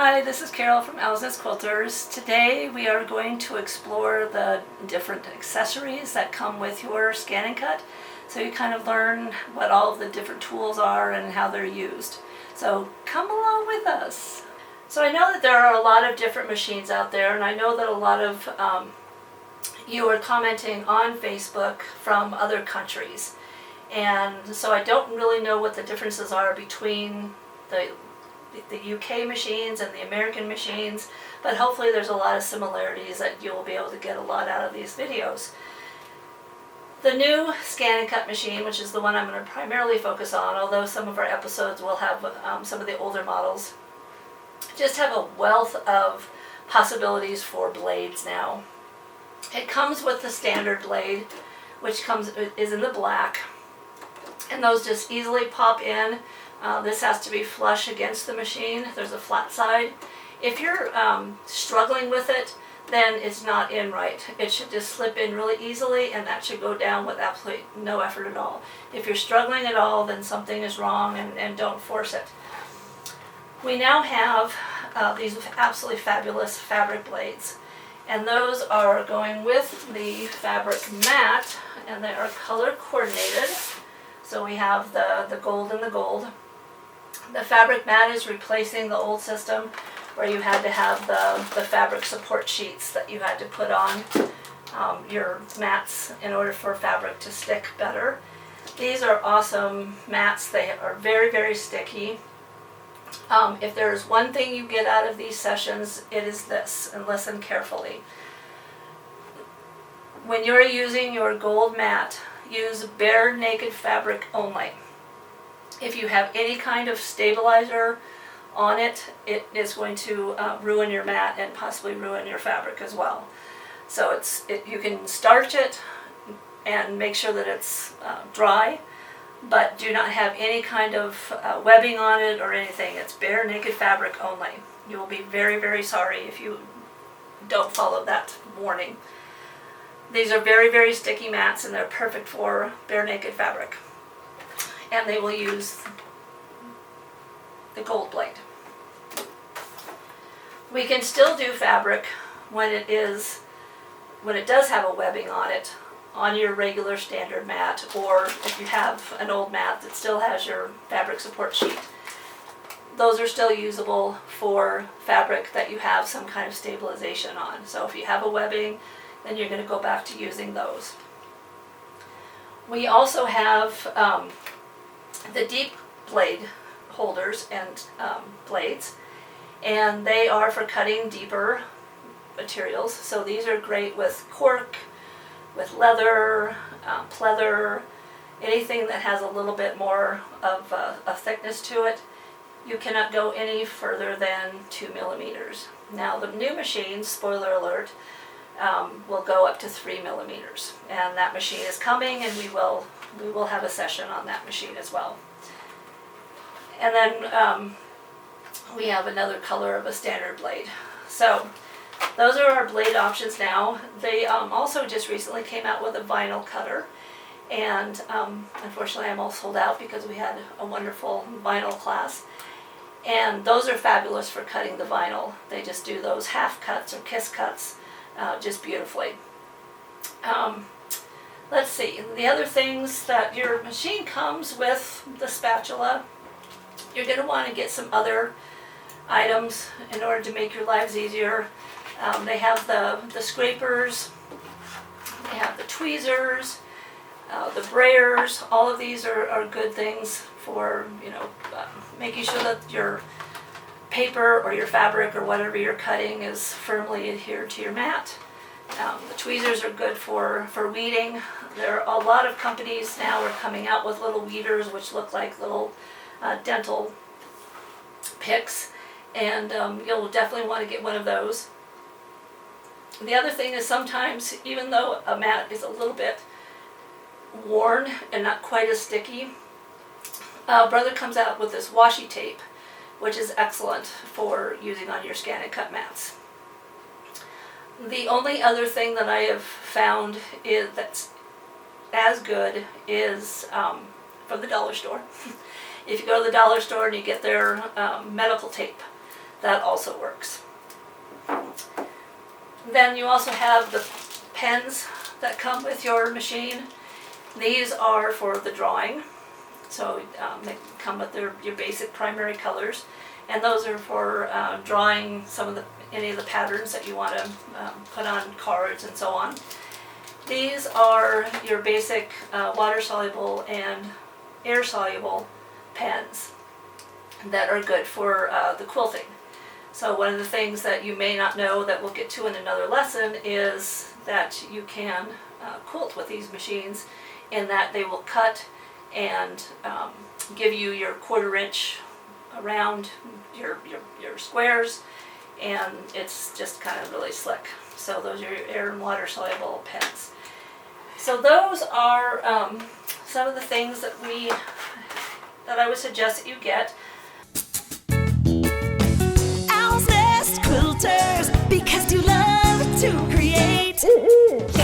Hi, this is Carol from Owl's Nest Quilters. Today we are going to explore the different accessories that come with your scan and cut, so you kind of learn what all of the different tools are and how they're used. So come along with us. So I know that there are a lot of different machines out there, and I know that a lot of you are commenting on Facebook from other countries. And so I don't really know what the differences are between the UK machines and the American machines, but hopefully there's a lot of similarities that you'll be able to get a lot out of these videos. The new scan and cut machine, which is the one I'm going to primarily focus on, although some of our episodes will have some of the older models, just have a wealth of possibilities for blades now. It comes with the standard blade, which is in the black, and those just easily pop in. This has to be flush against the machine. There's a flat side. If you're struggling with it, then it's not in right. It should just slip in really easily, and that should go down with absolutely no effort at all. If you're struggling at all, then something is wrong, and don't force it. We now have these absolutely fabulous fabric blades, and those are going with the fabric mat, and they are color coordinated. So we have the gold and the gold. The fabric mat is replacing the old system where you had to have the fabric support sheets that you had to put on your mats in order for fabric to stick better. These are awesome mats. They are very, very sticky. If there's one thing you get out of these sessions, it is this, and listen carefully. When you're using your gold mat, use bare naked fabric only. If you have any kind of stabilizer on it, it is going to ruin your mat and possibly ruin your fabric as well. So you can starch it and make sure that it's dry, but do not have any kind of webbing on it or anything. It's bare naked fabric only. You will be very, very sorry if you don't follow that warning. These are very, very sticky mats, and they're perfect for bare naked fabric. And they will use the gold blade. We can still do fabric when it does have a webbing on it on your regular standard mat, or if you have an old mat that still has your fabric support sheet. Those are still usable for fabric that you have some kind of stabilization on. So if you have a webbing, then you're going to go back to using those. We also have the deep blade holders and blades, and they are for cutting deeper materials. So these are great with cork, with leather, pleather, anything that has a little bit more of a thickness to it. You cannot go any further than 2 millimeters. Now the new machines, spoiler alert, will go up to 3 millimeters, and that machine is coming, and we will have a session on that machine as well. And then we have another color of a standard blade. So those are our blade options now. They also just recently came out with a vinyl cutter, and unfortunately I'm all sold out because we had a wonderful vinyl class. And those are fabulous for cutting the vinyl. They just do those half cuts or kiss cuts just beautifully. Let's see, the other things that your machine comes with, the spatula. You're going to want to get some other items in order to make your lives easier. They have the scrapers, they have the tweezers, the brayers. All of these are good things for making sure that your paper or your fabric or whatever you're cutting is firmly adhered to your mat. The tweezers are good for weeding. There are a lot of companies now are coming out with little weeders which look like little dental picks, and you'll definitely want to get one of those. The other thing is sometimes, even though a mat is a little bit worn and not quite as sticky, Brother comes out with this washi tape, which is excellent for using on your scan and cut mats. The only other thing that I have found that's as good is from the dollar store. If you go to the dollar store and you get their medical tape, that also works. Then you also have the pens that come with your machine. These are for the drawing, so they come with your basic primary colors, and those are for drawing any of the patterns that you want to put on cards and so on. These are your basic water-soluble and air-soluble pens that are good for the quilting. So one of the things that you may not know that we'll get to in another lesson is that you can quilt with these machines, in that they will cut and give you your 1/4 inch around your squares, and it's just kind of really slick. So those are your air and water soluble pens. So those are some of the things that I would suggest that you get. Owl's Nest Quilters, because you love to create.